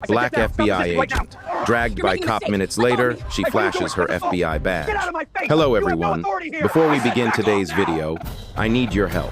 Black FBI agent. Dragged by cop minutes later, she flashes her FBI badge. Hello everyone. Before we begin today's video, I need your help.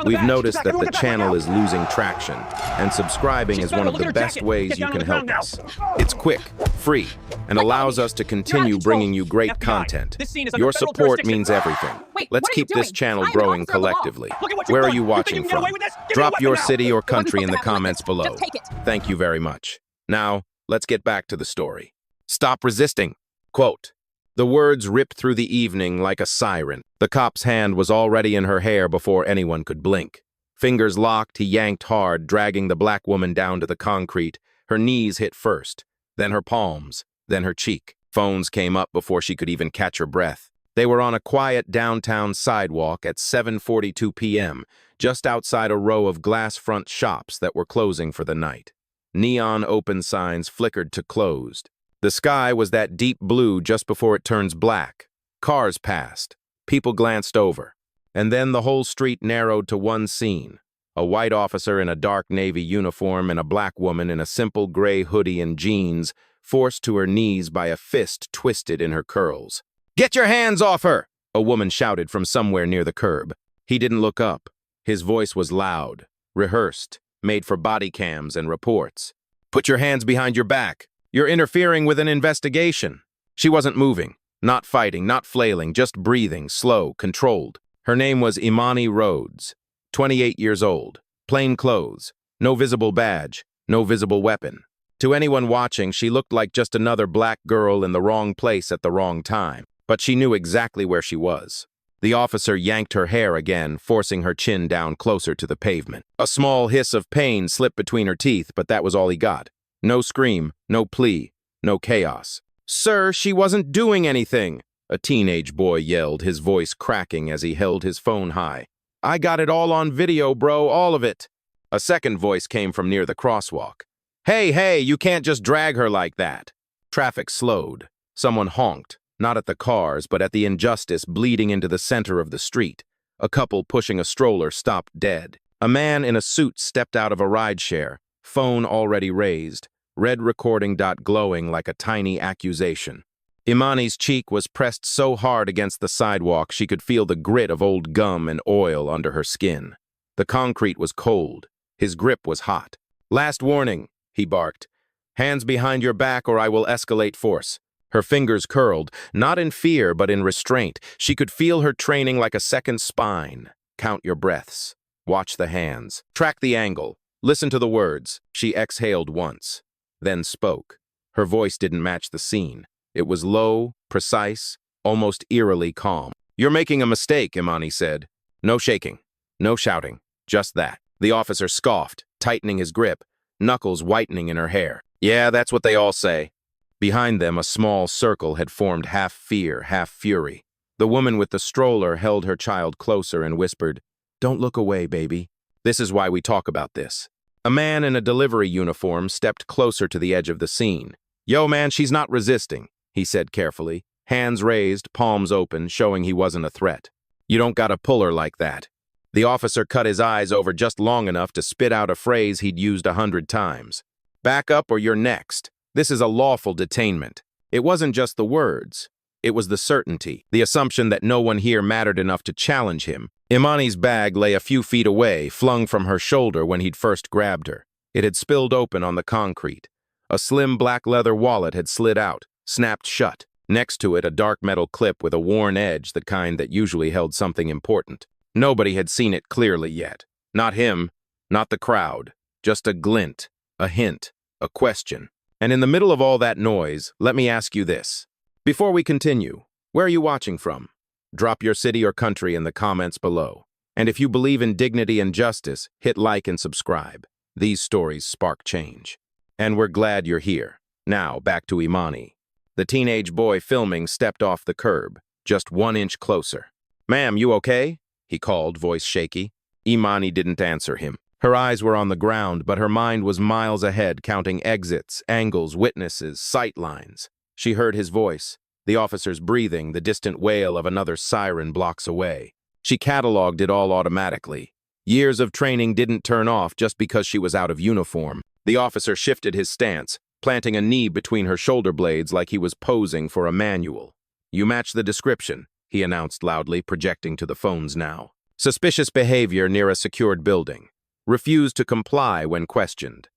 We've noticed that the channel is losing traction, and subscribing is one of the best ways you can help us. It's quick, free, and allows us to continue bringing you great content. Your support means everything. Let's keep this channel growing collectively. Where are you watching from? Drop your city or country in the comments below. Thank you very much. Now, let's get back to the story. Stop resisting. Quote, the words ripped through the evening like a siren. The cop's hand was already in her hair before anyone could blink. Fingers locked, he yanked hard, dragging the black woman down to the concrete. Her knees hit first, then her palms, then her cheek. Phones came up before she could even catch her breath. They were on a quiet downtown sidewalk at 7:42 p.m., just outside a row of glass front shops that were closing for the night. Neon open signs flickered to closed. The sky was that deep blue just before it turns black. Cars passed. People glanced over. And then the whole street narrowed to one scene. A white officer in a dark navy uniform and a black woman in a simple gray hoodie and jeans, forced to her knees by a fist twisted in her curls. "Get your hands off her!" a woman shouted from somewhere near the curb. He didn't look up. His voice was loud, rehearsed, made for body cams and reports. "Put your hands behind your back. You're interfering with an investigation." She wasn't moving, not fighting, not flailing, just breathing, slow, controlled. Her name was Imani Rhodes, 28 years old, plain clothes, no visible badge, no visible weapon. To anyone watching, she looked like just another black girl in the wrong place at the wrong time, but she knew exactly where she was. The officer yanked her hair again, forcing her chin down closer to the pavement. A small hiss of pain slipped between her teeth, but that was all he got. No scream, no plea, no chaos. "Sir, she wasn't doing anything," a teenage boy yelled, his voice cracking as he held his phone high. "I got it all on video, bro, all of it." A second voice came from near the crosswalk. Hey, you can't just drag her like that." Traffic slowed. Someone honked. Not at the cars, but at the injustice bleeding into the center of the street. A couple pushing a stroller stopped dead. A man in a suit stepped out of a rideshare, phone already raised, red recording dot glowing like a tiny accusation. Imani's cheek was pressed so hard against the sidewalk she could feel the grit of old gum and oil under her skin. The concrete was cold. His grip was hot. "Last warning," he barked. "Hands behind your back or I will escalate force." Her fingers curled, not in fear but in restraint. She could feel her training like a second spine. Count your breaths. Watch the hands. Track the angle. Listen to the words. She exhaled once, then spoke. Her voice didn't match the scene. It was low, precise, almost eerily calm. "You're making a mistake," Imani said. "No shaking. No shouting. Just that." The officer scoffed, tightening his grip, knuckles whitening in her hair. "Yeah, that's what they all say." Behind them, a small circle had formed, half fear, half fury. The woman with the stroller held her child closer and whispered, "Don't look away, baby. This is why we talk about this." A man in a delivery uniform stepped closer to the edge of the scene. "Yo, man, she's not resisting," he said carefully, hands raised, palms open, showing he wasn't a threat. "You don't gotta pull her like that." The officer cut his eyes over just long enough to spit out a phrase he'd used 100 times. "Back up or you're next. This is a lawful detainment." It wasn't just the words. It was the certainty, the assumption that no one here mattered enough to challenge him. Imani's bag lay a few feet away, flung from her shoulder when he'd first grabbed her. It had spilled open on the concrete. A slim black leather wallet had slid out, snapped shut. Next to it, a dark metal clip with a worn edge, the kind that usually held something important. Nobody had seen it clearly yet. Not him, not the crowd. Just a glint, a hint, a question. And in the middle of all that noise, let me ask you this. Before we continue, where are you watching from? Drop your city or country in the comments below. And if you believe in dignity and justice, hit like and subscribe. These stories spark change. And we're glad you're here. Now, back to Imani. The teenage boy filming stepped off the curb, just 1 inch closer. "Ma'am, you okay?" he called, voice shaky. Imani didn't answer him. Her eyes were on the ground, but her mind was miles ahead, counting exits, angles, witnesses, sight lines. She heard his voice, the officer's breathing, the distant wail of another siren blocks away. She cataloged it all automatically. Years of training didn't turn off just because she was out of uniform. The officer shifted his stance, planting a knee between her shoulder blades like he was posing for a manual. "You match the description," he announced loudly, projecting to the phones now. "Suspicious behavior near a secured building. Refused to comply when questioned."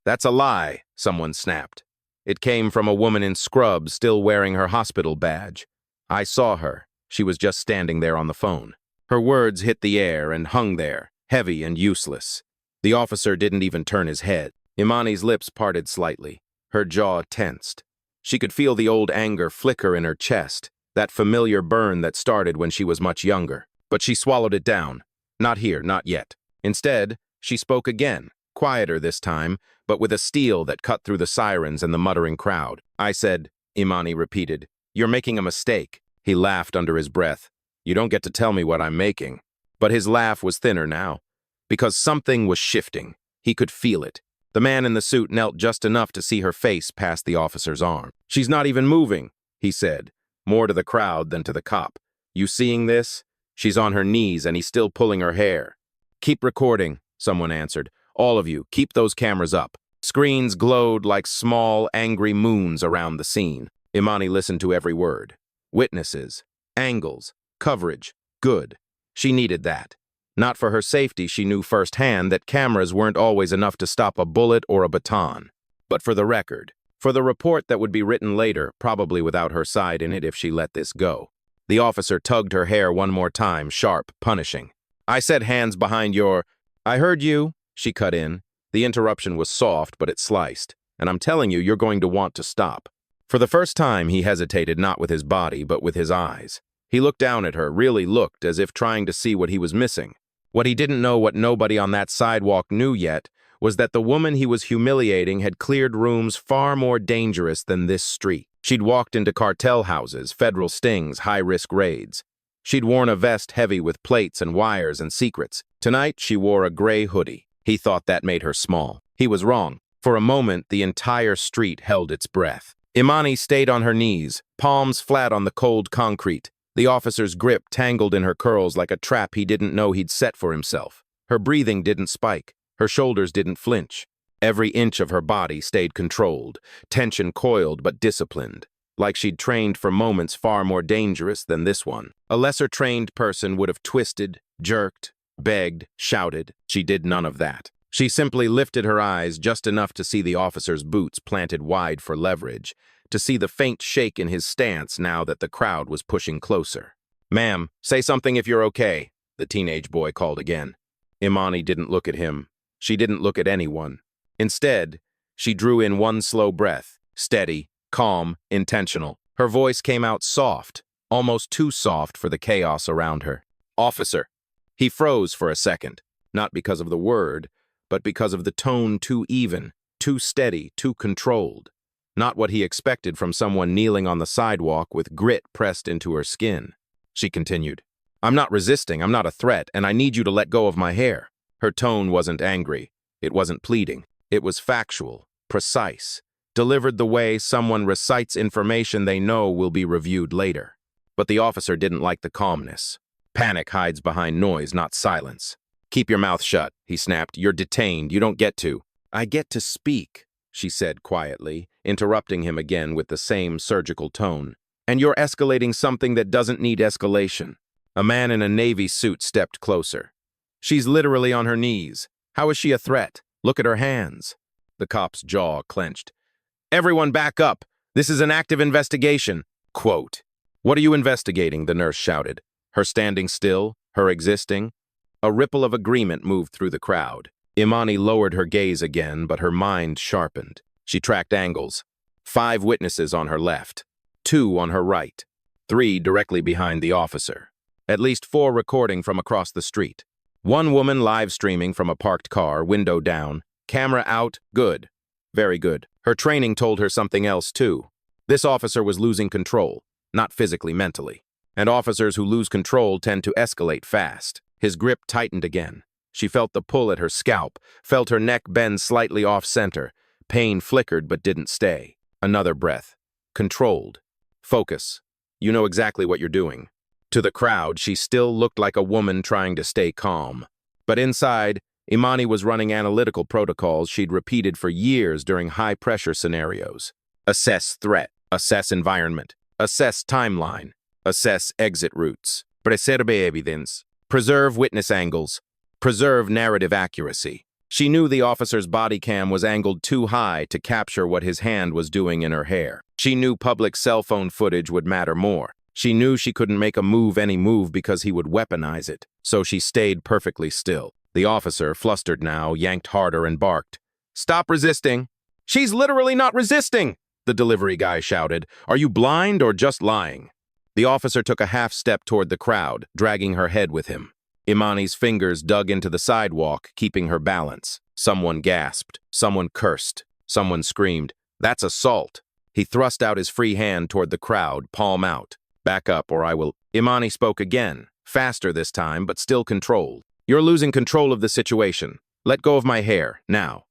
"That's a lie," someone snapped. "It came from a woman in scrubs still wearing her hospital badge. I saw her. She was just standing there on the phone." Her words hit the air and hung there, heavy and useless. The officer didn't even turn his head. Imani's lips parted slightly. Her jaw tensed. She could feel the old anger flicker in her chest, that familiar burn that started when she was much younger. But she swallowed it down. "Not here, not yet." Instead, she spoke again, quieter this time, but with a steel that cut through the sirens and the muttering crowd. "I said," Imani repeated, "you're making a mistake." He laughed under his breath. "You don't get to tell me what I'm making." But his laugh was thinner now, because something was shifting. He could feel it. The man in the suit knelt just enough to see her face past the officer's arm. "She's not even moving," he said, more to the crowd than to the cop. "You seeing this? She's on her knees and he's still pulling her hair." "Keep recording," someone answered. "All of you, keep those cameras up." Screens glowed like small, angry moons around the scene. Imani listened to every word. Witnesses, angles, coverage, good. She needed that. Not for her safety, she knew firsthand that cameras weren't always enough to stop a bullet or a baton. But for the record, for the report that would be written later, probably without her side in it if she let this go. The officer tugged her hair one more time, sharp, punishing. "I said hands behind your—" "I heard you," she cut in. The interruption was soft, but it sliced. "And I'm telling you, you're going to want to stop." For the first time, he hesitated not with his body, but with his eyes. He looked down at her, really looked, as if trying to see what he was missing. What he didn't know, what nobody on that sidewalk knew yet, was that the woman he was humiliating had cleared rooms far more dangerous than this street. She'd walked into cartel houses, federal stings, high-risk raids. She'd worn a vest heavy with plates and wires and secrets. Tonight, she wore a gray hoodie. He thought that made her small. He was wrong. For a moment, the entire street held its breath. Imani stayed on her knees, palms flat on the cold concrete. The officer's grip tangled in her curls like a trap he didn't know he'd set for himself. Her breathing didn't spike. Her shoulders didn't flinch. Every inch of her body stayed controlled, tension coiled but disciplined, like she'd trained for moments far more dangerous than this one. A lesser-trained person would have twisted, jerked, begged, shouted. She did none of that. She simply lifted her eyes just enough to see the officer's boots planted wide for leverage, to see the faint shake in his stance now that the crowd was pushing closer. "Ma'am, say something if you're okay," the teenage boy called again. Imani didn't look at him. She didn't look at anyone. Instead, she drew in one slow breath, steady, calm, intentional. Her voice came out soft, almost too soft for the chaos around her. "Officer." He froze for a second, not because of the word, but because of the tone too even, too steady, too controlled. Not what he expected from someone kneeling on the sidewalk with grit pressed into her skin. She continued, "I'm not resisting, I'm not a threat, and I need you to let go of my hair." Her tone wasn't angry. It wasn't pleading. It was factual, precise, delivered the way someone recites information they know will be reviewed later. But the officer didn't like the calmness. Panic hides behind noise, not silence. "Keep your mouth shut," he snapped. "You're detained. You don't get to." "I get to speak," she said quietly, interrupting him again with the same surgical tone. "And you're escalating something that doesn't need escalation." A man in a navy suit stepped closer. "She's literally on her knees. How is she a threat? Look at her hands." The cop's jaw clenched. "Everyone back up. This is an active investigation." Quote. "What are you investigating?" the nurse shouted. Her standing still, her existing. A ripple of agreement moved through the crowd. Imani lowered her gaze again, but her mind sharpened. She tracked angles. 5 witnesses on her left, 2 on her right, 3 directly behind the officer. At least 4 recording from across the street. 1 woman live streaming from a parked car, window down, camera out, good. Very good. Her training told her something else too. This officer was losing control, not physically, mentally. And officers who lose control tend to escalate fast. His grip tightened again. She felt the pull at her scalp, felt her neck bend slightly off-center. Pain flickered but didn't stay. Another breath. Controlled. Focus. You know exactly what you're doing. To the crowd, she still looked like a woman trying to stay calm. But inside, Imani was running analytical protocols she'd repeated for years during high-pressure scenarios. Assess threat, assess environment, assess timeline, assess exit routes, preserve evidence, preserve witness angles, preserve narrative accuracy. She knew the officer's body cam was angled too high to capture what his hand was doing in her hair. She knew public cell phone footage would matter more. She knew she couldn't make any move because he would weaponize it, so she stayed perfectly still. The officer, flustered now, yanked harder and barked. "Stop resisting!" "She's literally not resisting!" the delivery guy shouted. "Are you blind or just lying?" The officer took a half step toward the crowd, dragging her head with him. Imani's fingers dug into the sidewalk, keeping her balance. Someone gasped. Someone cursed. Someone screamed, "That's assault!" He thrust out his free hand toward the crowd, palm out. "Back up or I will—" Imani spoke again, faster this time, but still controlled. "You're losing control of the situation. Let go of my hair, now."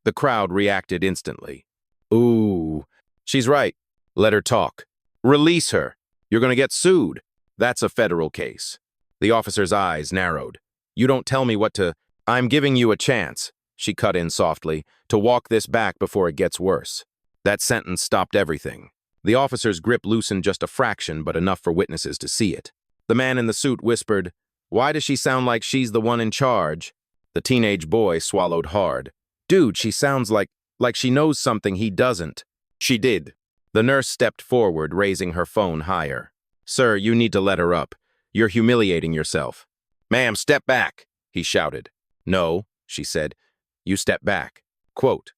The crowd reacted instantly. "Ooh, she's right. Let her talk. Release her. You're gonna get sued. That's a federal case." The officer's eyes narrowed. "You don't tell me what to—" "I'm giving you a chance," she cut in softly, "to walk this back before it gets worse." That sentence stopped everything. The officer's grip loosened just a fraction, but enough for witnesses to see it. The man in the suit whispered, "Why does she sound like she's the one in charge?" The teenage boy swallowed hard. "Dude, she sounds like she knows something he doesn't." "She did." The nurse stepped forward, raising her phone higher. "Sir, you need to let her up. You're humiliating yourself." "Ma'am, step back," he shouted. "No," she said. "You step back." Quote.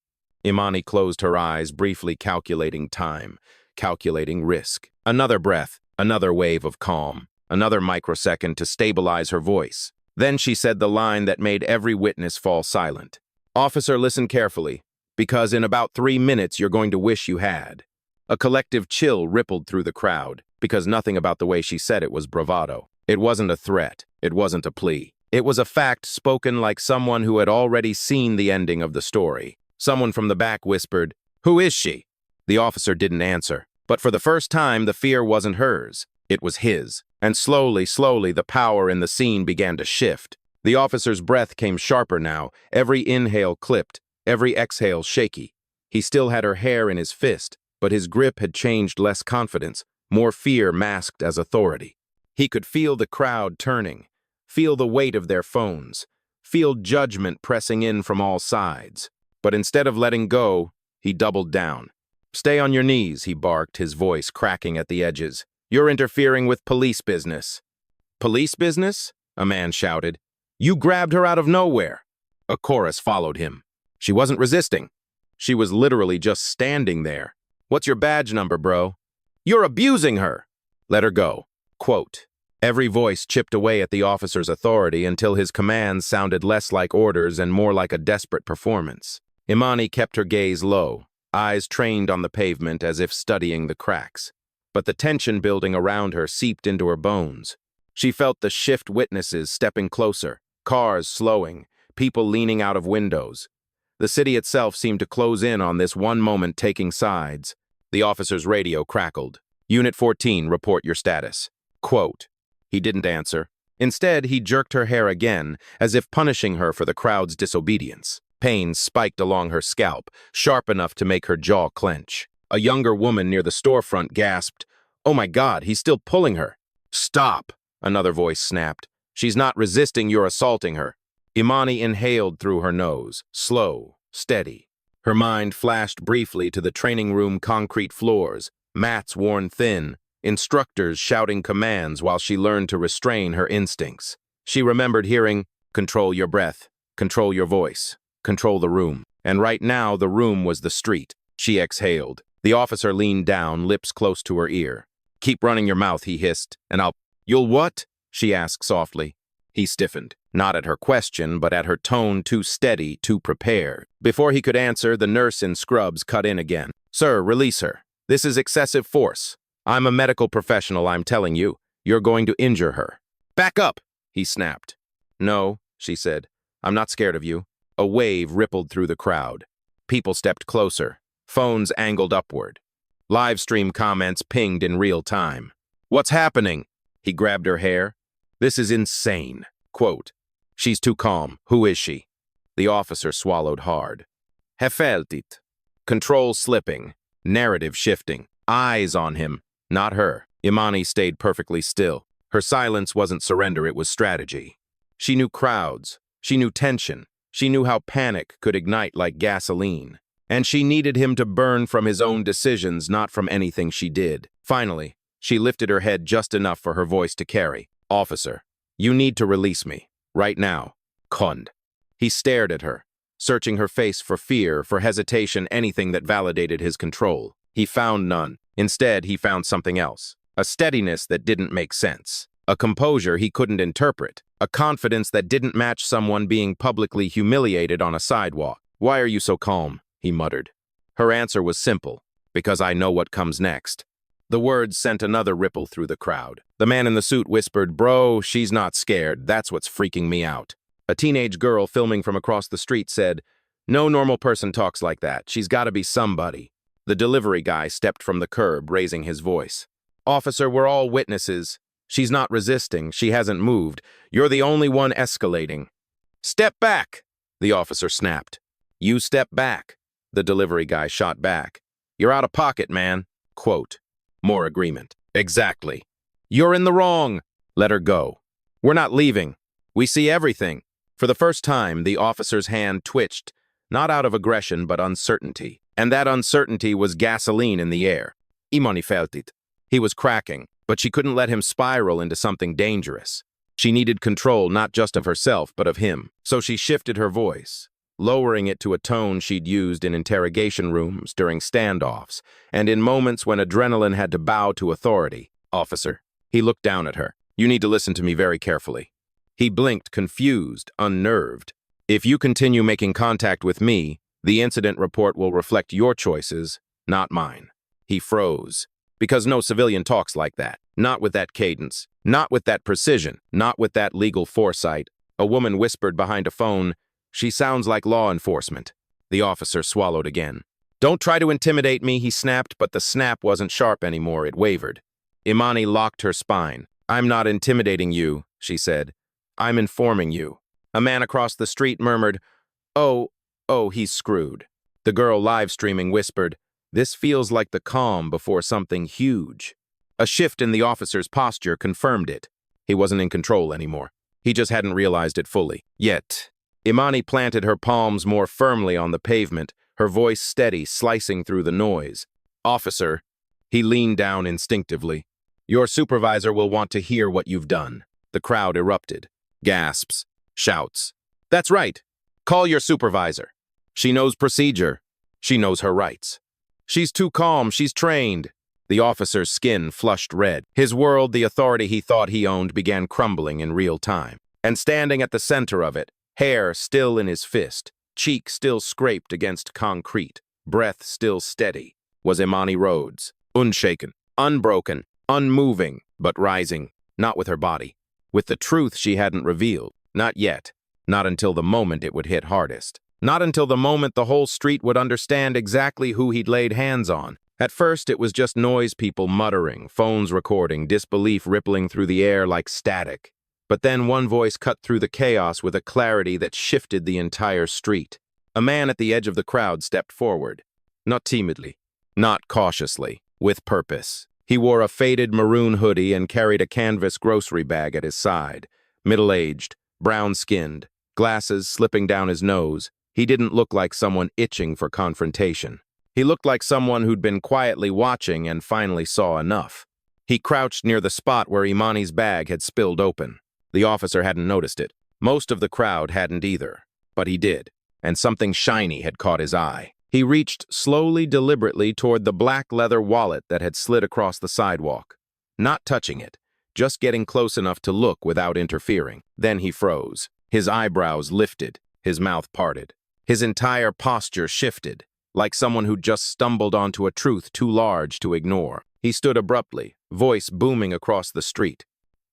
Imani closed her eyes, briefly calculating time, calculating risk. Another breath, another wave of calm, another microsecond to stabilize her voice. Then she said the line that made every witness fall silent. "Officer, listen carefully, because in about 3 minutes you're going to wish you had." A collective chill rippled through the crowd, because nothing about the way she said it was bravado. It wasn't a threat. It wasn't a plea. It was a fact spoken like someone who had already seen the ending of the story. Someone from the back whispered, "Who is she?" The officer didn't answer, but for the first time the fear wasn't hers. It was his. And slowly, the power in the scene began to shift. The officer's breath came sharper now, every inhale clipped, every exhale shaky. He still had her hair in his fist, but his grip had changed, less confidence, more fear masked as authority. He could feel the crowd turning, feel the weight of their phones, feel judgment pressing in from all sides. But instead of letting go, he doubled down. "Stay on your knees," he barked, his voice cracking at the edges. "You're interfering with police business." "Police business?" a man shouted. "You grabbed her out of nowhere." A chorus followed him. "She wasn't resisting. She was literally just standing there." "What's your badge number, bro?" "You're abusing her." "Let her go." Quote. Every voice chipped away at the officer's authority until his commands sounded less like orders and more like a desperate performance. Imani kept her gaze low, eyes trained on the pavement as if studying the cracks. But the tension building around her seeped into her bones. She felt the shift, witnesses stepping closer, cars slowing, people leaning out of windows. The city itself seemed to close in on this one moment, taking sides. The officer's radio crackled. "Unit 14, report your status." Quote. He didn't answer. Instead, he jerked her hair again, as if punishing her for the crowd's disobedience. Pain spiked along her scalp, sharp enough to make her jaw clench. A younger woman near the storefront gasped, "Oh my God, he's still pulling her." "Stop," another voice snapped. "She's not resisting, you're assaulting her." Imani inhaled through her nose, slow, steady. Her mind flashed briefly to the training room concrete floors, mats worn thin, instructors shouting commands while she learned to restrain her instincts. She remembered hearing, "Control your breath, control your voice, control the room." And right now the room was the street. She exhaled. The officer leaned down, lips close to her ear. "Keep running your mouth," he hissed, "and I'll—" "You'll what?" she asked softly. He stiffened, not at her question, but at her tone, too steady, too prepared. Before he could answer, the nurse in scrubs cut in again. "Sir, release her. This is excessive force. I'm a medical professional, I'm telling you. You're going to injure her." "Back up," he snapped. "No," she said. "I'm not scared of you." A wave rippled through the crowd. People stepped closer, phones angled upward. Live stream comments pinged in real time. "What's happening?" He grabbed her hair. "This is insane." Quote. "She's too calm. Who is she?" The officer swallowed hard. Hefältit. Control slipping. Narrative shifting. Eyes on him, not her. Imani stayed perfectly still. Her silence wasn't surrender, it was strategy. She knew crowds. She knew tension. She knew how panic could ignite like gasoline. And she needed him to burn from his own decisions, not from anything she did. Finally, she lifted her head just enough for her voice to carry. Officer, you need to release me. Right now. Kund. He stared at her, searching her face for fear, for hesitation, anything that validated his control. He found none. Instead, he found something else. A steadiness that didn't make sense. A composure he couldn't interpret. A confidence that didn't match someone being publicly humiliated on a sidewalk. Why are you so calm? He muttered. Her answer was simple. Because I know what comes next. The words sent another ripple through the crowd. The man in the suit whispered, Bro, she's not scared. That's what's freaking me out. A teenage girl filming from across the street said, No normal person talks like that. She's got to be somebody. The delivery guy stepped from the curb, raising his voice. Officer, we're all witnesses. She's not resisting. She hasn't moved. You're the only one escalating. Step back, the officer snapped. You step back, the delivery guy shot back. You're out of pocket, man. Quote. More agreement. Exactly. You're in the wrong. Let her go. We're not leaving. We see everything. For the first time, the officer's hand twitched, not out of aggression but uncertainty. And that uncertainty was gasoline in the air. Imani felt it. He was cracking, but she couldn't let him spiral into something dangerous. She needed control not just of herself, but of him. So she shifted her voice, lowering it to a tone she'd used in interrogation rooms, during standoffs, and in moments when adrenaline had to bow to authority. Officer. He looked down at her. You need to listen to me very carefully. He blinked, confused, unnerved. If you continue making contact with me, the incident report will reflect your choices, not mine. He froze. Because no civilian talks like that. Not with that cadence. Not with that precision. Not with that legal foresight. A woman whispered behind a phone, She sounds like law enforcement. The officer swallowed again. Don't try to intimidate me, he snapped, but the snap wasn't sharp anymore, it wavered. Imani locked her spine. I'm not intimidating you, she said. I'm informing you. A man across the street murmured, Oh, he's screwed. The girl live streaming whispered, This feels like the calm before something huge. A shift in the officer's posture confirmed it. He wasn't in control anymore. He just hadn't realized it fully. Yet, Imani planted her palms more firmly on the pavement, her voice steady, slicing through the noise. Officer, he leaned down instinctively. Your supervisor will want to hear what you've done. The crowd erupted. Gasps. Shouts. That's right. Call your supervisor. She knows procedure. She knows her rights. She's too calm. She's trained. The officer's skin flushed red. His world, the authority he thought he owned, began crumbling in real time. And standing at the center of it, hair still in his fist, cheek still scraped against concrete, breath still steady, was Imani Rhodes. Unshaken, unbroken, unmoving, but rising, not with her body. With the truth she hadn't revealed. Not yet. Not until the moment it would hit hardest. Not until the moment the whole street would understand exactly who he'd laid hands on. At first, it was just noise people muttering, phones recording, disbelief rippling through the air like static. But then one voice cut through the chaos with a clarity that shifted the entire street. A man at the edge of the crowd stepped forward. Not timidly, not cautiously, with purpose. He wore a faded maroon hoodie and carried a canvas grocery bag at his side. Middle-aged, brown-skinned, glasses slipping down his nose. He didn't look like someone itching for confrontation. He looked like someone who'd been quietly watching and finally saw enough. He crouched near the spot where Imani's bag had spilled open. The officer hadn't noticed it. Most of the crowd hadn't either. But he did, and something shiny had caught his eye. He reached slowly, deliberately toward the black leather wallet that had slid across the sidewalk. Not touching it, just getting close enough to look without interfering. Then he froze. His eyebrows lifted, his mouth parted. His entire posture shifted, like someone who'd just stumbled onto a truth too large to ignore. He stood abruptly, voice booming across the street.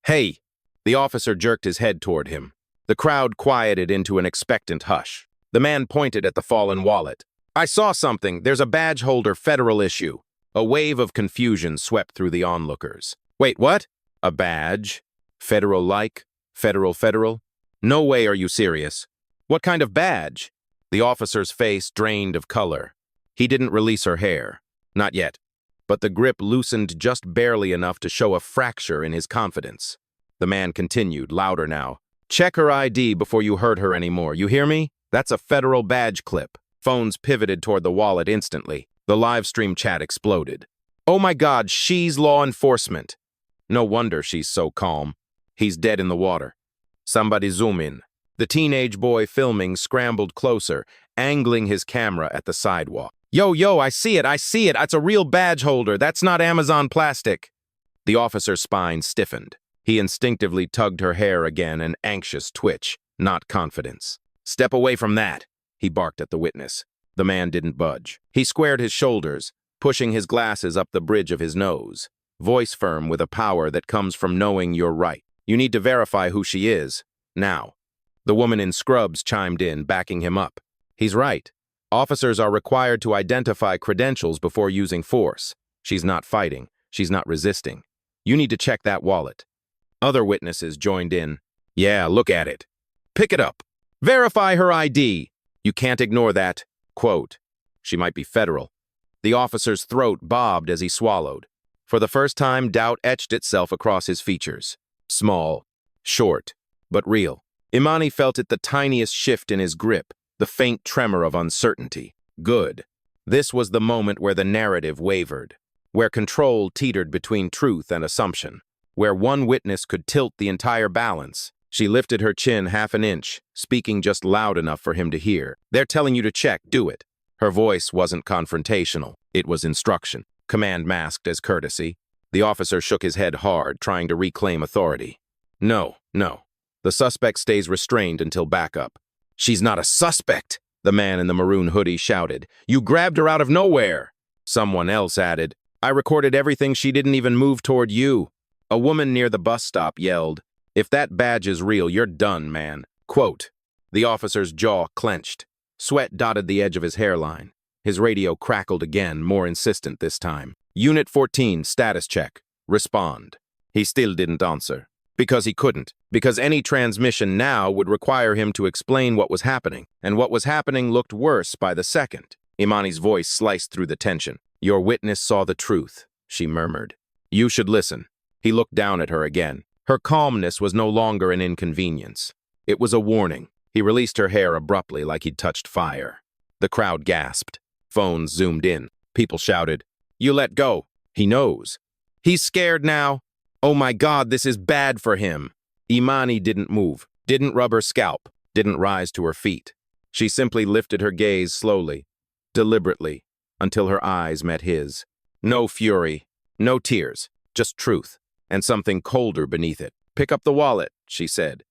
Hey! The officer jerked his head toward him. The crowd quieted into an expectant hush. The man pointed at the fallen wallet. I saw something. There's a badge holder federal issue. A wave of confusion swept through the onlookers. Wait, what? A badge? Federal-like? Federal? No way are you serious. What kind of badge? The officer's face drained of color. He didn't release her hair. Not yet. But the grip loosened just barely enough to show a fracture in his confidence. The man continued, louder now. Check her ID before you hurt her anymore. You hear me? That's a federal badge clip. Phones pivoted toward the wallet instantly. The live stream chat exploded. Oh my God, she's law enforcement. No wonder she's so calm. He's dead in the water. Somebody zoom in. The teenage boy filming scrambled closer, angling his camera at the sidewalk. Yo, I see it. It's a real badge holder. That's not Amazon plastic. The officer's spine stiffened. He instinctively tugged her hair again, an anxious twitch, not confidence. Step away from that, he barked at the witness. The man didn't budge. He squared his shoulders, pushing his glasses up the bridge of his nose, voice firm with a power that comes from knowing you're right. You need to verify who she is, now. The woman in scrubs chimed in, backing him up. He's right. Officers are required to identify credentials before using force. She's not fighting. She's not resisting. You need to check that wallet. Other witnesses joined in. Yeah, look at it. Pick it up. Verify her ID. You can't ignore that. Quote. She might be federal. The officer's throat bobbed as he swallowed. For the first time, doubt etched itself across his features. Small, short, but real. Imani felt it the tiniest shift in his grip, the faint tremor of uncertainty. Good. This was the moment where the narrative wavered, where control teetered between truth and assumption, where one witness could tilt the entire balance. She lifted her chin half an inch, speaking just loud enough for him to hear. They're telling you to check, do it. Her voice wasn't confrontational, it was instruction, command masked as courtesy. The officer shook his head hard, trying to reclaim authority. No. The suspect stays restrained until backup. She's not a suspect, the man in the maroon hoodie shouted. You grabbed her out of nowhere. Someone else added, I recorded everything. She didn't even move toward you. A woman near the bus stop yelled, if that badge is real, you're done, man. Quote. The officer's jaw clenched. Sweat dotted the edge of his hairline. His radio crackled again, more insistent this time. Unit 14, status check. Respond. He still didn't answer. Because he couldn't. Because any transmission now would require him to explain what was happening, and what was happening looked worse by the second. Imani's voice sliced through the tension. Your witness saw the truth, she murmured. You should listen. He looked down at her again. Her calmness was no longer an inconvenience. It was a warning. He released her hair abruptly like he'd touched fire. The crowd gasped. Phones zoomed in. People shouted, You let go. He knows. He's scared now. Oh my God, this is bad for him. Imani didn't move, didn't rub her scalp, didn't rise to her feet. She simply lifted her gaze slowly, deliberately, until her eyes met his. No fury, no tears, just truth, and something colder beneath it. Pick up the wallet, she said.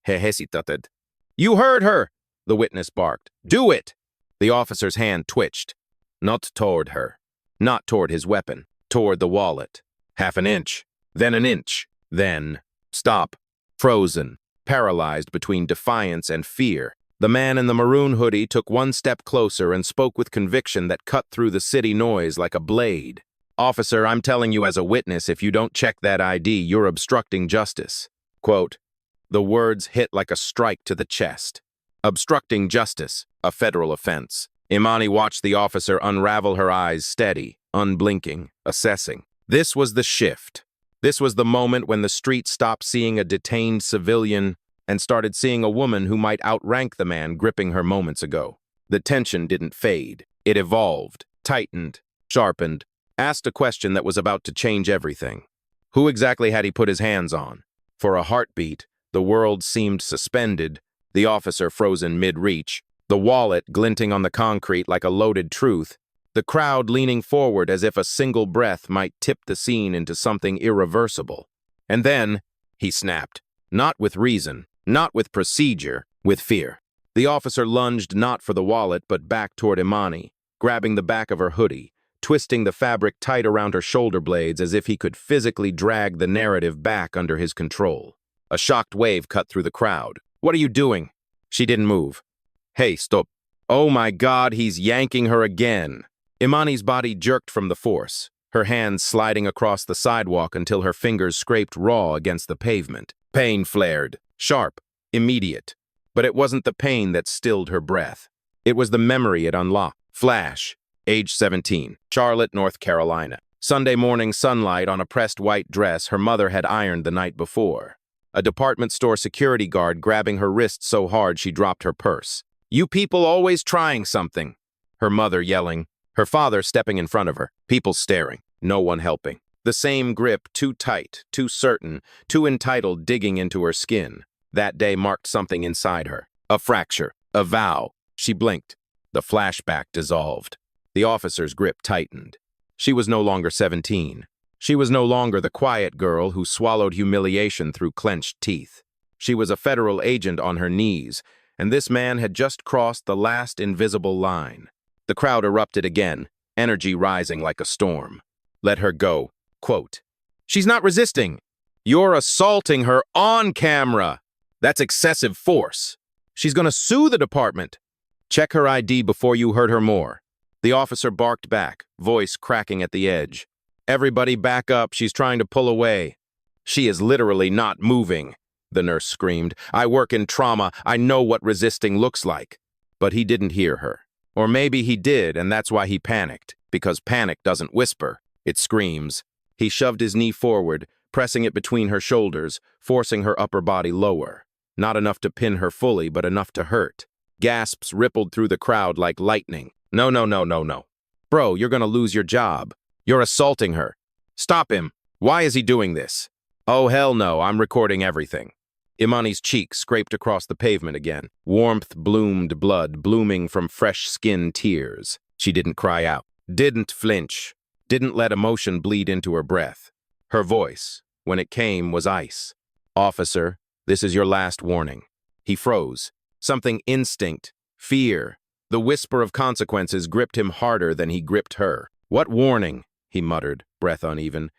He hesitated. You heard her, the witness barked. Do it! The officer's hand twitched. Not toward her, not toward his weapon, toward the wallet. Half an inch. Then an inch. Then, stop. Frozen, paralyzed between defiance and fear. The man in the maroon hoodie took one step closer and spoke with conviction that cut through the city noise like a blade. Officer, I'm telling you as a witness, if you don't check that ID, you're obstructing justice. Quote, the words hit like a strike to the chest. Obstructing justice, a federal offense. Imani watched the officer unravel her eyes steady, unblinking, assessing. This was the shift. This was the moment when the street stopped seeing a detained civilian and started seeing a woman who might outrank the man gripping her moments ago. The tension didn't fade. It evolved, tightened, sharpened, asked a question that was about to change everything. Who exactly had he put his hands on? For a heartbeat, the world seemed suspended, the officer frozen mid-reach, the wallet glinting on the concrete like a loaded truth, the crowd leaning forward as if a single breath might tip the scene into something irreversible. And then, he snapped. Not with reason, not with procedure, with fear. The officer lunged not for the wallet but back toward Imani, grabbing the back of her hoodie, twisting the fabric tight around her shoulder blades as if he could physically drag the narrative back under his control. A shocked wave cut through the crowd. What are you doing? She didn't move. Hey, stop. Oh my God, he's yanking her again. Imani's body jerked from the force, her hands sliding across the sidewalk until her fingers scraped raw against the pavement. Pain flared, sharp, immediate. But it wasn't the pain that stilled her breath. It was the memory it unlocked. Flash, age 17, Charlotte, North Carolina. Sunday morning sunlight on a pressed white dress her mother had ironed the night before. A department store security guard grabbing her wrist so hard she dropped her purse. "You people always trying something," her mother yelling. Her father stepping in front of her, people staring, no one helping. The same grip, too tight, too certain, too entitled, digging into her skin. That day marked something inside her. A fracture, a vow. She blinked. The flashback dissolved. The officer's grip tightened. She was no longer 17. She was no longer the quiet girl who swallowed humiliation through clenched teeth. She was a federal agent on her knees, and this man had just crossed the last invisible line. The crowd erupted again, energy rising like a storm. "Let her go." Quote, "She's not resisting. You're assaulting her on camera. That's excessive force. She's gonna sue the department. Check her ID before you hurt her more." The officer barked back, voice cracking at the edge. "Everybody back up, she's trying to pull away." "She is literally not moving," the nurse screamed. "I work in trauma, I know what resisting looks like." But he didn't hear her. Or maybe he did, and that's why he panicked, because panic doesn't whisper, it screams. He shoved his knee forward, pressing it between her shoulders, forcing her upper body lower. Not enough to pin her fully, but enough to hurt. Gasps rippled through the crowd like lightning. "No, no, no, no, no. Bro, you're gonna lose your job. You're assaulting her. Stop him. Why is he doing this?" "Oh, hell no, I'm recording everything." Imani's cheek scraped across the pavement again. Warmth bloomed blood, blooming from fresh skin tears. She didn't cry out, didn't flinch, didn't let emotion bleed into her breath. Her voice, when it came, was ice. "Officer, this is your last warning." He froze. Something instinct, fear, the whisper of consequences gripped him harder than he gripped her. "What warning?" he muttered, breath uneven.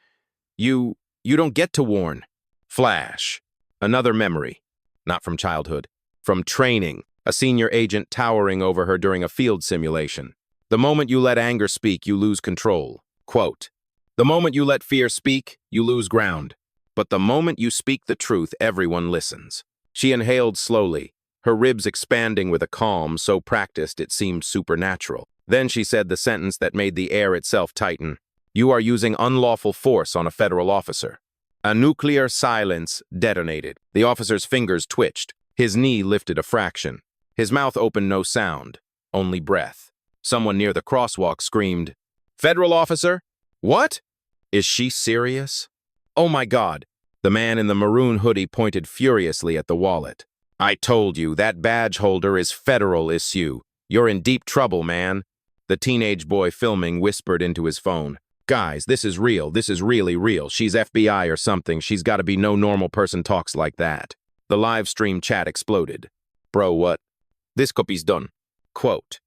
You don't get to warn." Flash. Another memory. Not from childhood. From training. A senior agent towering over her during a field simulation. "The moment you let anger speak, you lose control." Quote, "The moment you let fear speak, you lose ground. But the moment you speak the truth, everyone listens." She inhaled slowly, her ribs expanding with a calm so practiced it seemed supernatural. Then she said the sentence that made the air itself tighten. "You are using unlawful force on a federal officer." A nuclear silence detonated. The officer's fingers twitched. His knee lifted a fraction. His mouth opened no sound, only breath. Someone near the crosswalk screamed, "Federal officer? What? Is she serious? Oh my God." The man in the maroon hoodie pointed furiously at the wallet. "I told you, that badge holder is federal issue. You're in deep trouble, man." The teenage boy filming whispered into his phone, "Guys, this is real. This is really real. She's FBI or something. She's got to be. No normal person talks like that." The live stream chat exploded. "Bro, what? This copy's done." Quote,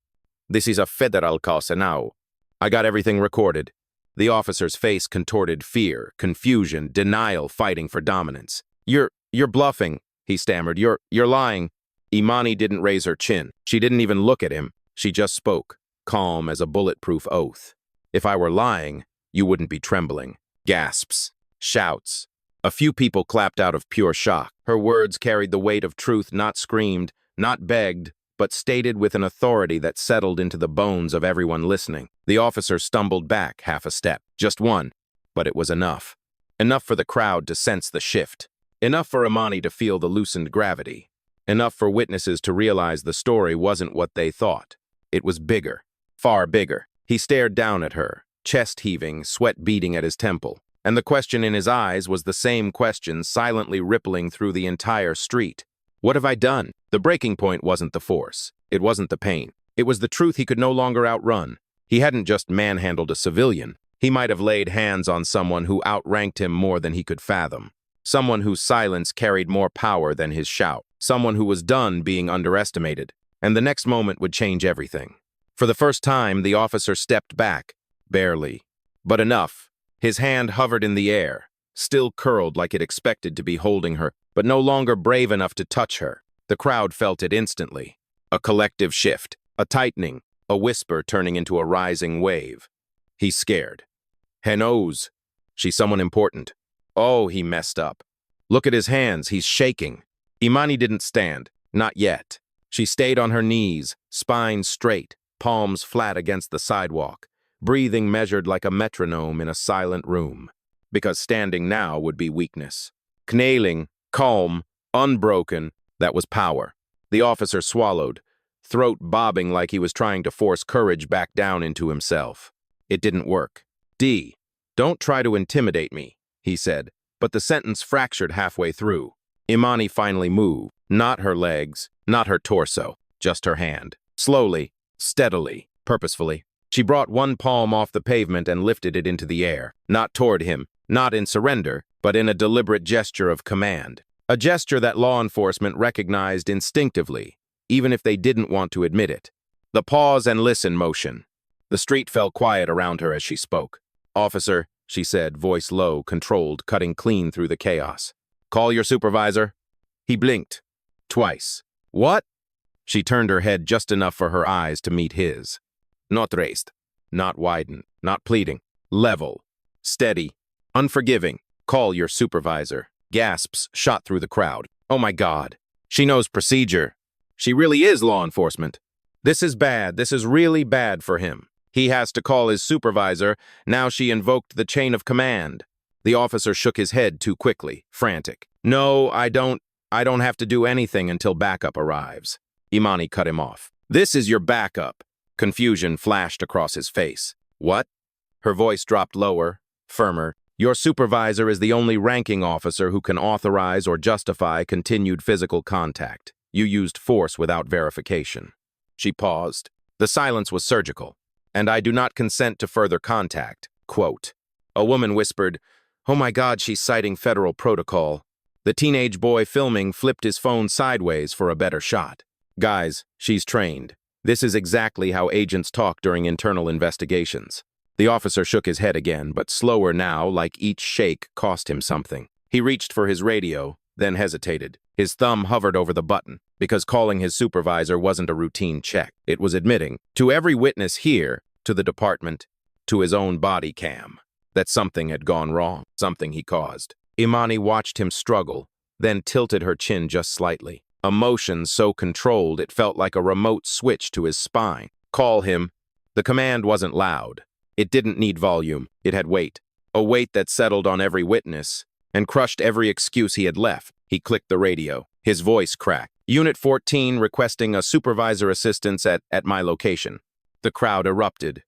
"This is a federal case now. I got everything recorded." The officer's face contorted fear, confusion, denial, fighting for dominance. You're bluffing," he stammered. You're lying." Imani didn't raise her chin. She didn't even look at him. She just spoke, calm as a bulletproof oath. "If I were lying, you wouldn't be trembling." Gasps, shouts. A few people clapped out of pure shock. Her words carried the weight of truth, not screamed, not begged, but stated with an authority that settled into the bones of everyone listening. The officer stumbled back half a step. Just one, but it was enough. Enough for the crowd to sense the shift. Enough for Imani to feel the loosened gravity. Enough for witnesses to realize the story wasn't what they thought. It was bigger, far bigger. He stared down at her, chest heaving, sweat beating at his temple. And the question in his eyes was the same question silently rippling through the entire street. What have I done? The breaking point wasn't the force. It wasn't the pain. It was the truth he could no longer outrun. He hadn't just manhandled a civilian. He might have laid hands on someone who outranked him more than he could fathom. Someone whose silence carried more power than his shout. Someone who was done being underestimated. And the next moment would change everything. For the first time, the officer stepped back, barely, but enough. His hand hovered in the air, still curled like it expected to be holding her, but no longer brave enough to touch her. The crowd felt it instantly. A collective shift, a tightening, a whisper turning into a rising wave. He's scared. He knows. She's someone important. Oh, he messed up. Look at his hands, he's shaking. Imani didn't stand, Not yet. She stayed on her knees, spine straight, palms flat against the sidewalk, breathing measured like a metronome in a silent room, because standing now would be weakness. Kneeling, calm, unbroken, that was power. The officer swallowed, throat bobbing like he was trying to force courage back down into himself. It didn't work. Don't try to intimidate me, he said, but the sentence fractured halfway through. Imani finally moved, not her legs, not her torso, just her hand. Slowly, steadily, purposefully. She brought one palm off the pavement and lifted it into the air, not toward him, not in surrender, but in a deliberate gesture of command. A gesture that law enforcement recognized instinctively, even if they didn't want to admit it. The pause and listen motion. The street fell quiet around her as she spoke. "Officer," she said, voice low, controlled, cutting clean through the chaos. "Call your supervisor." He blinked. Twice. "What?" She turned her head just enough for her eyes to meet his. Not raised. Not widened. Not pleading. Level. Steady. Unforgiving. "Call your supervisor." Gasps shot through the crowd. Oh my God. She knows procedure. She really is law enforcement. This is bad. This is really bad for him. He has to call his supervisor. Now she invoked the chain of command. The officer shook his head too quickly, frantic. "No, I don't have to do anything until backup arrives." Imani cut him off. "This is your backup." Confusion flashed across his face. "What?" Her voice dropped lower, firmer. "Your supervisor is the only ranking officer who can authorize or justify continued physical contact. You used force without verification." She paused. The silence was surgical. "And I do not consent to further contact." Quote. A woman whispered, "Oh my God, she's citing federal protocol." The teenage boy filming flipped his phone sideways for a better shot. "Guys, she's trained. This is exactly how agents talk during internal investigations." The officer shook his head again, but slower now, like each shake cost him something. He reached for his radio, then hesitated. His thumb hovered over the button, because calling his supervisor wasn't a routine check. It was admitting, to every witness here, to the department, to his own body cam, that something had gone wrong, something he caused. Imani watched him struggle, then tilted her chin just slightly. Emotion so controlled it felt like a remote switch to his spine. "Call him." The command wasn't loud. It didn't need volume. It had weight. A weight that settled on every witness and crushed every excuse he had left. He clicked the radio. His voice cracked. "Unit 14 requesting a supervisor assistance at my location." The crowd erupted.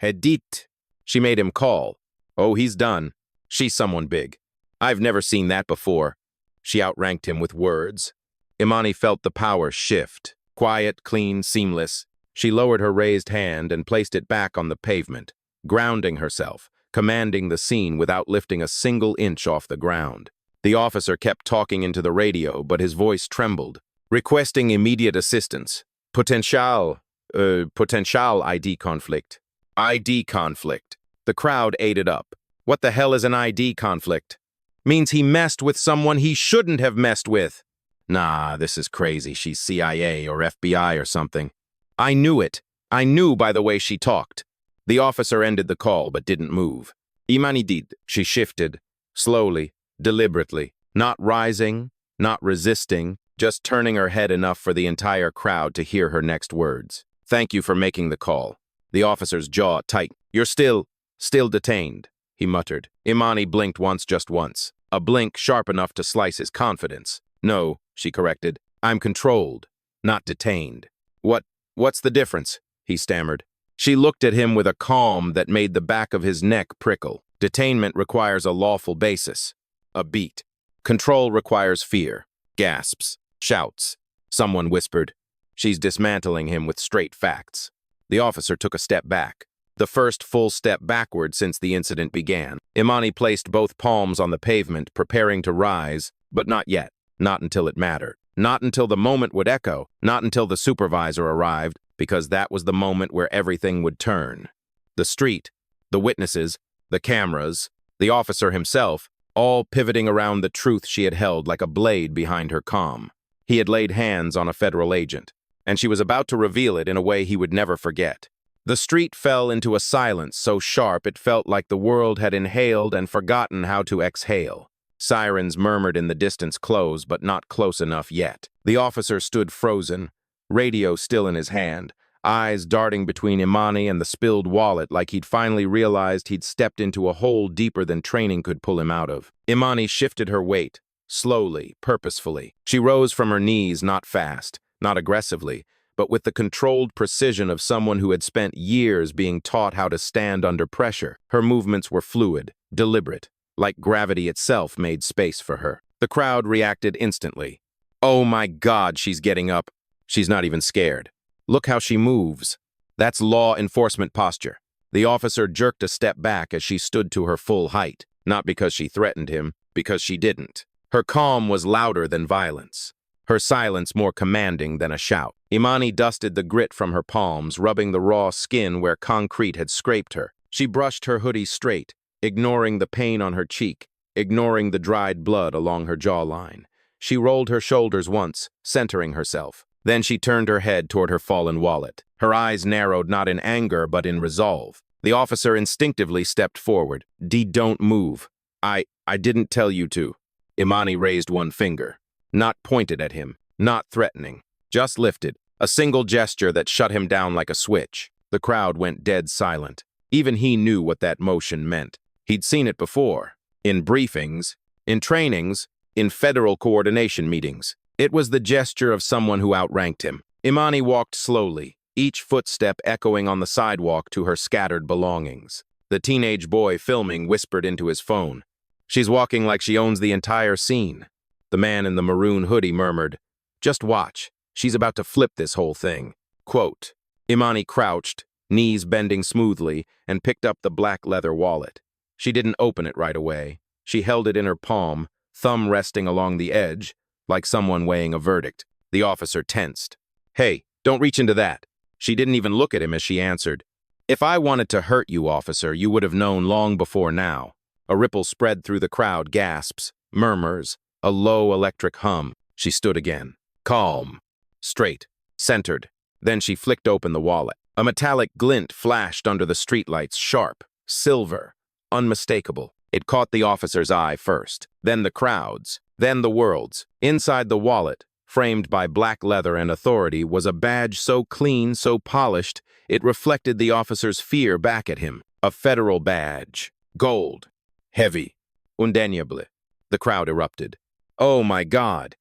"Hedit." She made him call. "Oh, he's done. She's someone big. I've never seen that before." She outranked him with words. Imani felt the power shift. Quiet, clean, seamless. She lowered her raised hand and placed it back on the pavement, grounding herself, commanding the scene without lifting a single inch off the ground. The officer kept talking into the radio, but his voice trembled. "Requesting immediate assistance. Potential ID conflict." ID conflict. The crowd ate it up. What the hell is an ID conflict? Means he messed with someone he shouldn't have messed with. Nah, this is crazy. She's CIA or FBI or something. I knew it. I knew by the way she talked. The officer ended the call but didn't move. Imani did. She shifted, slowly, deliberately, not rising, not resisting, just turning her head enough for the entire crowd to hear her next words. "Thank you for making the call." The officer's jaw tightened. "You're still detained," he muttered. Imani blinked once, just once. A blink sharp enough to slice his confidence. "No," she corrected. "I'm controlled, not detained." What's the difference?" he stammered. She looked at him with a calm that made the back of his neck prickle. Detainment requires a lawful basis. A beat. Control requires fear. Gasps. Shouts. Someone whispered. She's dismantling him with straight facts. The officer took a step back. The first full step backward since the incident began. Imani placed both palms on the pavement, preparing to rise, but not yet. Not until it mattered. Not until the moment would echo. Not until the supervisor arrived, because that was the moment where everything would turn. The street, the witnesses, the cameras, the officer himself, all pivoting around the truth she had held like a blade behind her calm. He had laid hands on a federal agent, and she was about to reveal it in a way he would never forget. The street fell into a silence so sharp it felt like the world had inhaled and forgotten how to exhale. Sirens murmured in the distance close, but not close enough yet. The officer stood frozen, radio still in his hand, eyes darting between Imani and the spilled wallet like he'd finally realized he'd stepped into a hole deeper than training could pull him out of. Imani shifted her weight, slowly, purposefully. She rose from her knees, not fast, not aggressively, but with the controlled precision of someone who had spent years being taught how to stand under pressure. Her movements were fluid, deliberate, like gravity itself made space for her. The crowd reacted instantly. Oh my God, she's getting up. She's not even scared. Look how she moves. That's law enforcement posture. The officer jerked a step back as she stood to her full height, not because she threatened him, because she didn't. Her calm was louder than violence, her silence more commanding than a shout. Imani dusted the grit from her palms, rubbing the raw skin where concrete had scraped her. She brushed her hoodie straight, ignoring the pain on her cheek, ignoring the dried blood along her jawline. She rolled her shoulders once, centering herself. Then she turned her head toward her fallen wallet. Her eyes narrowed not in anger, but in resolve. The officer instinctively stepped forward. Don't move. I didn't tell you to. Imani raised one finger. Not pointed at him, not threatening, just lifted. A single gesture that shut him down like a switch. The crowd went dead silent. Even he knew what that motion meant. He'd seen it before. In briefings, in trainings, in federal coordination meetings. It was the gesture of someone who outranked him. Imani walked slowly, each footstep echoing on the sidewalk to her scattered belongings. The teenage boy filming whispered into his phone. She's walking like she owns the entire scene. The man in the maroon hoodie murmured, just watch, she's about to flip this whole thing. Quote. Imani crouched, knees bending smoothly, and picked up the black leather wallet. She didn't open it right away. She held it in her palm, thumb resting along the edge, like someone weighing a verdict. The officer tensed. Hey, don't reach into that. She didn't even look at him as she answered. If I wanted to hurt you, officer, you would have known long before now. A ripple spread through the crowd, gasps, murmurs, a low electric hum. She stood again. Calm, straight, centered. Then she flicked open the wallet. A metallic glint flashed under the streetlights, sharp, silver, unmistakable. It caught the officer's eye first, then the crowd's, then the world's. Inside the wallet, framed by black leather and authority, was a badge so clean, so polished, it reflected the officer's fear back at him. A federal badge. Gold. Heavy. Undeniable. The crowd erupted. Oh my God.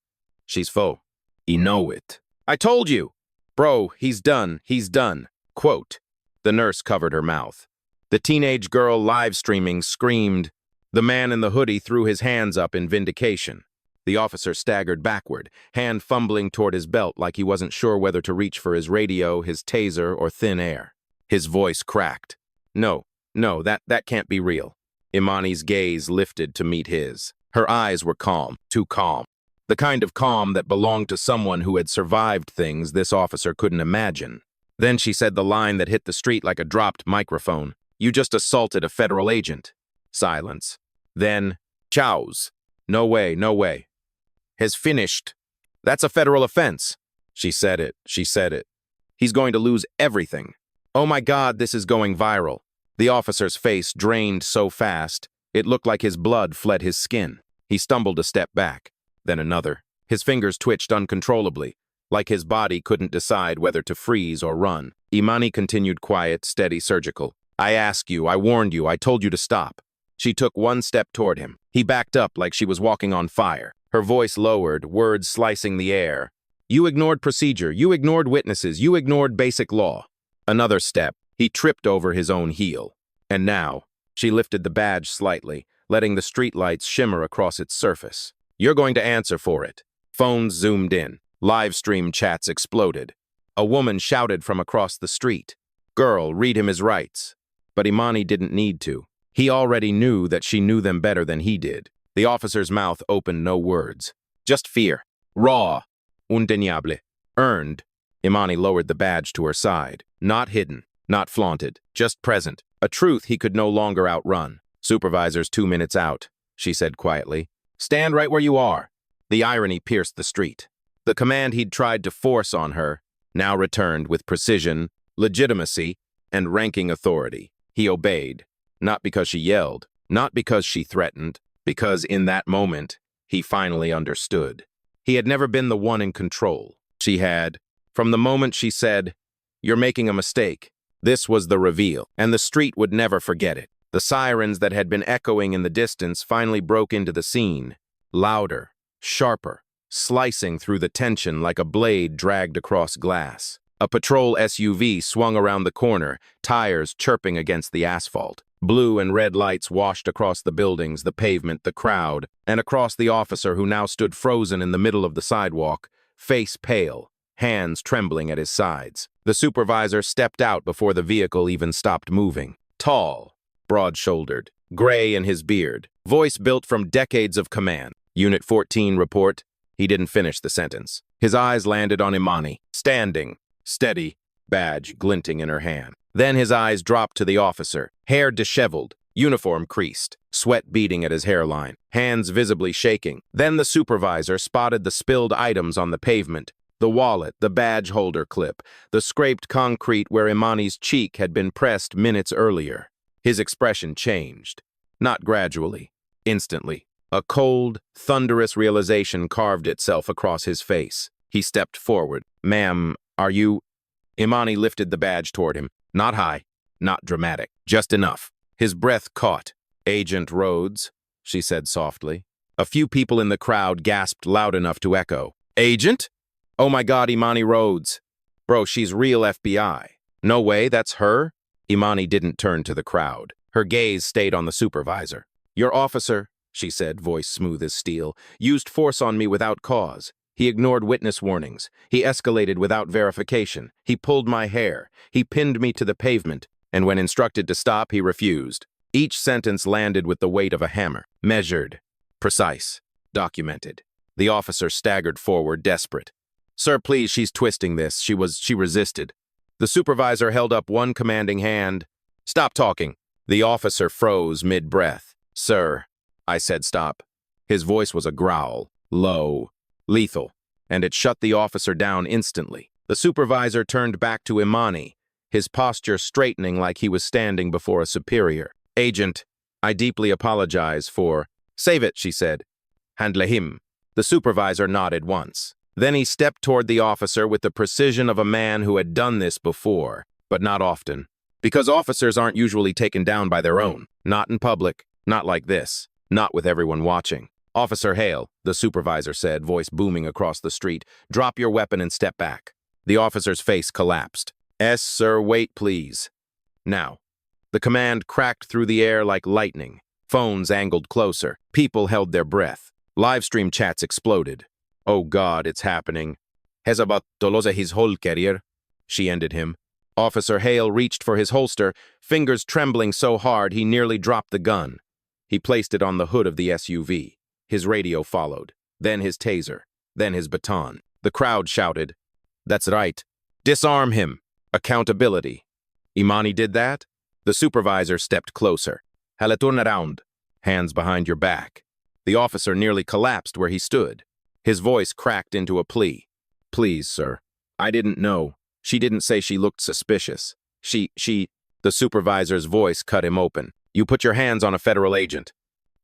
She's faux. You know it. I told you. Bro, he's done. He's done. Quote. The nurse covered her mouth. The teenage girl live streaming screamed. The man in the hoodie threw his hands up in vindication. The officer staggered backward, hand fumbling toward his belt like he wasn't sure whether to reach for his radio, his taser, or thin air. His voice cracked. No, that can't be real. Imani's gaze lifted to meet his. Her eyes were calm, too calm. The kind of calm that belonged to someone who had survived things this officer couldn't imagine. Then she said the line that hit the street like a dropped microphone. You just assaulted a federal agent. Silence. Then, chows. No way, no way. Has finished. That's a federal offense. She said it. He's going to lose everything. Oh my God, this is going viral. The officer's face drained so fast, it looked like his blood fled his skin. He stumbled a step back, then another. His fingers twitched uncontrollably, like his body couldn't decide whether to freeze or run. Imani continued quiet, steady, surgical. I asked you, I warned you, I told you to stop. She took one step toward him. He backed up like she was walking on fire. Her voice lowered, words slicing the air. You ignored procedure, you ignored witnesses, you ignored basic law. Another step. He tripped over his own heel. And now, she lifted the badge slightly, letting the streetlights shimmer across its surface. You're going to answer for it. Phones zoomed in. Live stream chats exploded. A woman shouted from across the street. Girl, read him his rights. But Imani didn't need to. He already knew that she knew them better than he did. The officer's mouth opened no words. Just fear. Raw. Undeniable. Earned. Imani lowered the badge to her side. Not hidden. Not flaunted. Just present. A truth he could no longer outrun. Supervisor's 2 minutes out, she said quietly. Stand right where you are. The irony pierced the street. The command he'd tried to force on her now returned with precision, legitimacy, and ranking authority. He obeyed. Not because she yelled, not because she threatened, because in that moment, he finally understood. He had never been the one in control. She had. From the moment she said, "You're making a mistake," this was the reveal, and the street would never forget it. The sirens that had been echoing in the distance finally broke into the scene, louder, sharper, slicing through the tension like a blade dragged across glass. A patrol SUV swung around the corner, tires chirping against the asphalt. Blue and red lights washed across the buildings, the pavement, the crowd, and across the officer who now stood frozen in the middle of the sidewalk, face pale, hands trembling at his sides. The supervisor stepped out before the vehicle even stopped moving. Tall, broad-shouldered, gray in his beard, voice built from decades of command. Unit 14 report. He didn't finish the sentence. His eyes landed on Imani, standing, steady, badge glinting in her hand. Then his eyes dropped to the officer, hair disheveled, uniform creased, sweat beading at his hairline, hands visibly shaking. Then the supervisor spotted the spilled items on the pavement, the wallet, the badge holder clip, the scraped concrete where Imani's cheek had been pressed minutes earlier. His expression changed. Not gradually, instantly. A cold, thunderous realization carved itself across his face. He stepped forward. "Ma'am, are you—" Imani lifted the badge toward him. Not high, not dramatic, just enough. His breath caught. "Agent Rhodes," she said softly. A few people in the crowd gasped loud enough to echo. "Agent? Oh my God, Imani Rhodes. Bro, she's real FBI." "No way, that's her?" Imani didn't turn to the crowd. Her gaze stayed on the supervisor. "Your officer," she said, voice smooth as steel, "used force on me without cause. He ignored witness warnings. He escalated without verification. He pulled my hair. He pinned me to the pavement. And when instructed to stop, he refused." Each sentence landed with the weight of a hammer. Measured, precise, documented. The officer staggered forward, desperate. "Sir, please, she's twisting this. She resisted." The supervisor held up one commanding hand. "Stop talking." The officer froze mid-breath. "Sir," I said stop. His voice was a growl, low, lethal, and it shut the officer down instantly. The supervisor turned back to Imani, his posture straightening like he was standing before a superior. "Agent, I deeply apologize for—" "Save it," she said. "Handle him." The supervisor nodded once. Then he stepped toward the officer with the precision of a man who had done this before, but not often. Because officers aren't usually taken down by their own. Not in public, not like this, not with everyone watching. "Officer Hale," the supervisor said, voice booming across the street, "drop your weapon and step back." The officer's face collapsed. "Yes, sir, wait, please." Now. The command cracked through the air like lightning. Phones angled closer. People held their breath. Livestream chats exploded. "Oh God, it's happening." "Hezabat Tolosa his whole career," she ended him. Officer Hale reached for his holster, fingers trembling so hard he nearly dropped the gun. He placed it on the hood of the SUV. His radio followed, then his taser, then his baton. The crowd shouted, "That's right. Disarm him. Accountability." Imani did that? The supervisor stepped closer. "Hala, turn around. Hands behind your back." The officer nearly collapsed where he stood. His voice cracked into a plea. "Please, sir. I didn't know. She didn't say she looked suspicious. She... The supervisor's voice cut him open. "You put your hands on a federal agent."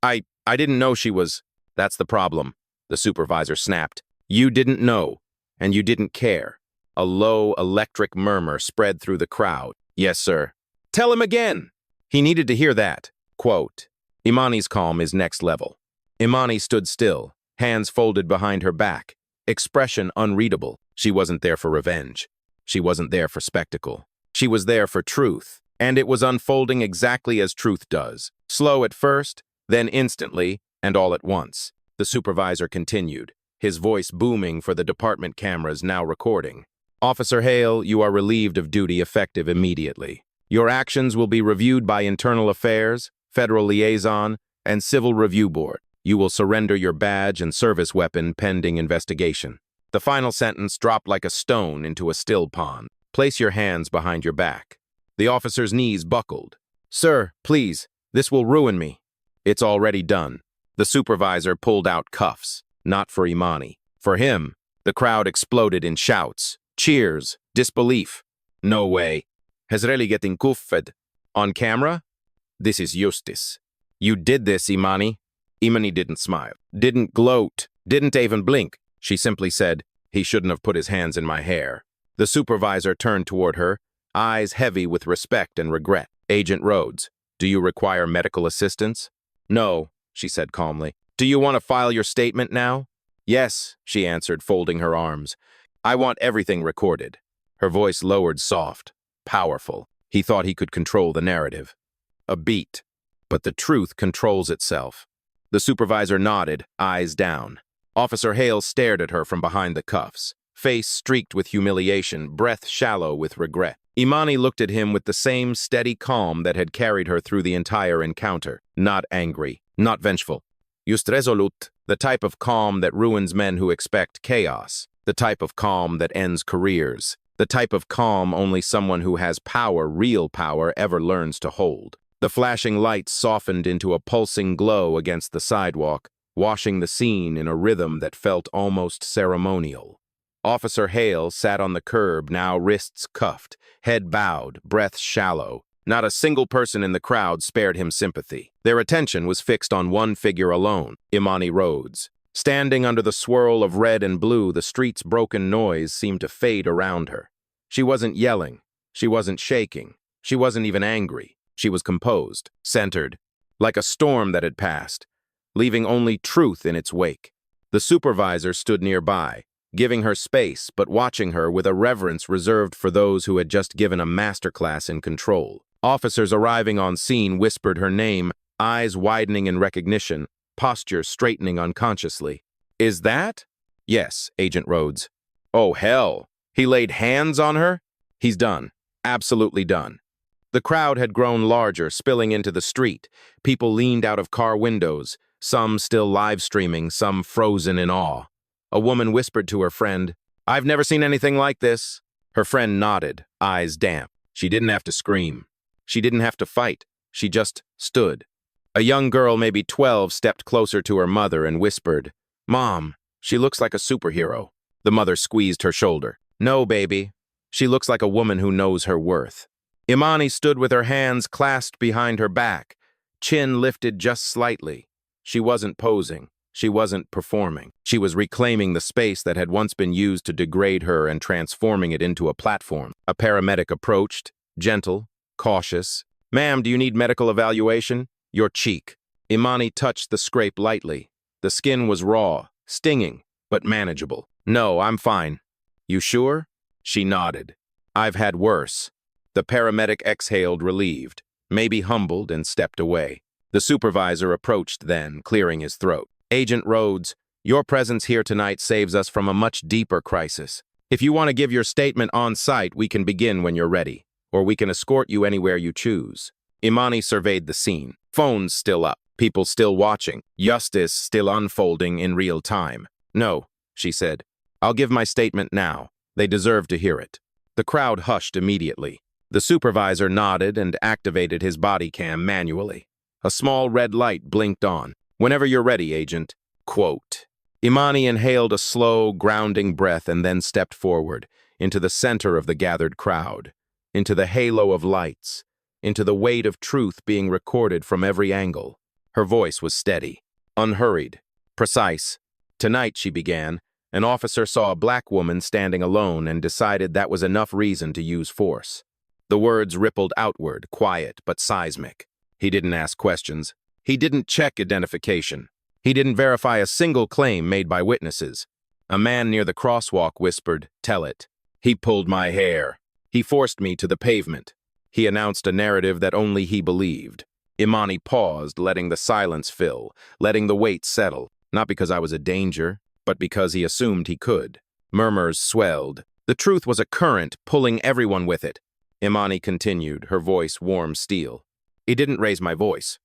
I didn't know she was..." "That's the problem," the supervisor snapped. "You didn't know, and you didn't care." A low, electric murmur spread through the crowd. "Yes, sir." "Tell him again." He needed to hear that. Quote, Imani's calm is next level. Imani stood still, hands folded behind her back, expression unreadable. She wasn't there for revenge. She wasn't there for spectacle. She was there for truth, and it was unfolding exactly as truth does. Slow at first, then instantly, and all at once. The supervisor continued, his voice booming for the department cameras now recording. "Officer Hale, you are relieved of duty effective immediately. Your actions will be reviewed by Internal Affairs, Federal Liaison, and Civil Review Board. You will surrender your badge and service weapon pending investigation." The final sentence dropped like a stone into a still pond. "Place your hands behind your back." The officer's knees buckled. "Sir, please, this will ruin me." "It's already done." The supervisor pulled out cuffs. Not for Imani. For him. The crowd exploded in shouts, cheers, disbelief. "No way. Has really getting cuffed. On camera? This is justice. You did this, Imani." Imani didn't smile, didn't gloat, didn't even blink. She simply said, "He shouldn't have put his hands in my hair." The supervisor turned toward her, eyes heavy with respect and regret. "Agent Rhodes, do you require medical assistance?" "No," she said calmly. "Do you want to file your statement now?" "Yes," she answered, folding her arms. "I want everything recorded." Her voice lowered, soft, powerful. He thought he could control the narrative. A beat. But the truth controls itself. The supervisor nodded, eyes down. Officer Hale stared at her from behind the cuffs, face streaked with humiliation, breath shallow with regret. Imani looked at him with the same steady calm that had carried her through the entire encounter. Not angry, not vengeful. Just resolute, the type of calm that ruins men who expect chaos, the type of calm that ends careers, the type of calm only someone who has power, real power, ever learns to hold. The flashing lights softened into a pulsing glow against the sidewalk, washing the scene in a rhythm that felt almost ceremonial. Officer Hale sat on the curb, now wrists cuffed, head bowed, breath shallow. Not a single person in the crowd spared him sympathy. Their attention was fixed on one figure alone, Imani Rhodes. Standing under the swirl of red and blue, the street's broken noise seemed to fade around her. She wasn't yelling. She wasn't shaking. She wasn't even angry. She was composed, centered, like a storm that had passed, leaving only truth in its wake. The supervisor stood nearby, giving her space, but watching her with a reverence reserved for those who had just given a masterclass in control. Officers arriving on scene whispered her name, eyes widening in recognition, posture straightening unconsciously. "Is that?" "Yes, Agent Rhodes." "Oh, hell. He laid hands on her?" "He's done. Absolutely done." The crowd had grown larger, spilling into the street. People leaned out of car windows, some still live streaming, some frozen in awe. A woman whispered to her friend, "I've never seen anything like this." Her friend nodded, eyes damp. She didn't have to scream. She didn't have to fight. She just stood. A young girl, maybe 12, stepped closer to her mother and whispered, "Mom, she looks like a superhero." The mother squeezed her shoulder. "No, baby. She looks like a woman who knows her worth." Imani stood with her hands clasped behind her back, chin lifted just slightly. She wasn't posing. She wasn't performing. She was reclaiming the space that had once been used to degrade her and transforming it into a platform. A paramedic approached, gentle, cautious. "Ma'am, do you need medical evaluation?" "Your cheek." Imani touched the scrape lightly. The skin was raw, stinging, but manageable. "No, I'm fine." "You sure?" She nodded. "I've had worse." The paramedic exhaled, relieved, maybe humbled, and stepped away. The supervisor approached then, clearing his throat. "Agent Rhodes, your presence here tonight saves us from a much deeper crisis. If you want to give your statement on site, we can begin when you're ready, or we can escort you anywhere you choose." Imani surveyed the scene. Phones still up, people still watching, justice still unfolding in real time. "No," she said. "I'll give my statement now. They deserve to hear it." The crowd hushed immediately. The supervisor nodded and activated his body cam manually. A small red light blinked on. "Whenever you're ready, Agent." Quote. Imani inhaled a slow, grounding breath and then stepped forward, into the center of the gathered crowd, into the halo of lights, into the weight of truth being recorded from every angle. Her voice was steady, unhurried, precise. "Tonight," she began, "an officer saw a black woman standing alone and decided that was enough reason to use force." The words rippled outward, quiet but seismic. He didn't ask questions. He didn't check identification. He didn't verify a single claim made by witnesses. A man near the crosswalk whispered, "Tell it." "He pulled my hair. He forced me to the pavement." He announced a narrative that only he believed. Imani paused, letting the silence fill, letting the weight settle, not because I was a danger, but because he assumed he could. Murmurs swelled. The truth was a current, pulling everyone with it. Imani continued, her voice warm steel. "He didn't raise my voice.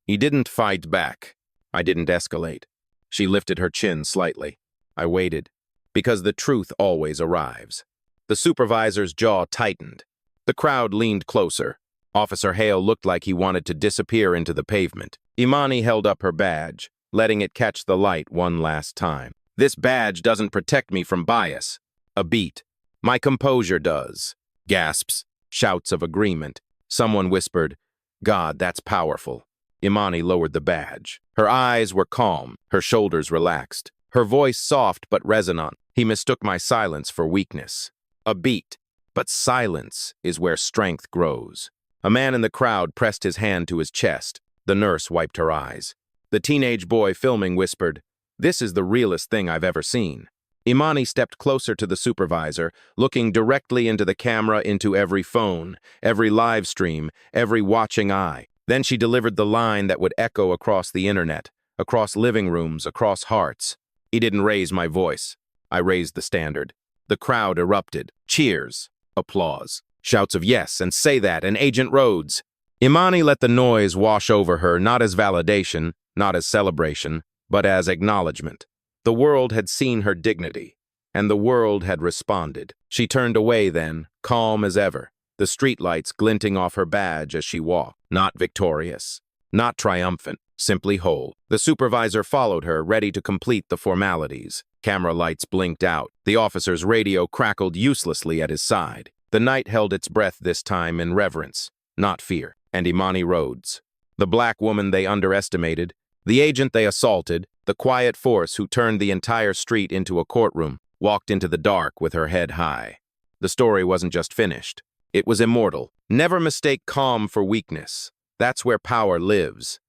He didn't fight back. I didn't escalate." She lifted her chin slightly. I waited, because the truth always arrives. The supervisor's jaw tightened. The crowd leaned closer. Officer Hale looked like he wanted to disappear into the pavement. Imani held up her badge, letting it catch the light one last time. "This badge doesn't protect me from bias." A beat. "My composure does." Gasps. Shouts of agreement. Someone whispered, "God, that's powerful." Imani lowered the badge. Her eyes were calm, her shoulders relaxed. Her voice soft but resonant. He mistook my silence for weakness. A beat. But silence is where strength grows. A man in the crowd pressed his hand to his chest. The nurse wiped her eyes. The teenage boy filming whispered, "This is the realest thing I've ever seen." Imani stepped closer to the supervisor, looking directly into the camera, into every phone, every live stream, every watching eye. Then she delivered the line that would echo across the internet, across living rooms, across hearts. He didn't raise my voice. I raised the standard. The crowd erupted. Cheers. Applause. Shouts of yes, and say that, and Agent Rhodes. Imani let the noise wash over her, not as validation, not as celebration, but as acknowledgement. The world had seen her dignity, and the world had responded. She turned away then, calm as ever, the streetlights glinting off her badge as she walked. Not victorious, not triumphant, simply whole. The supervisor followed her, ready to complete the formalities. Camera lights blinked out. The officer's radio crackled uselessly at his side. The night held its breath this time in reverence, not fear. And Imani Rhodes, the black woman they underestimated, the agent they assaulted, the quiet force who turned the entire street into a courtroom, walked into the dark with her head high. The story wasn't just finished. It was immortal. Never mistake calm for weakness. That's where power lives.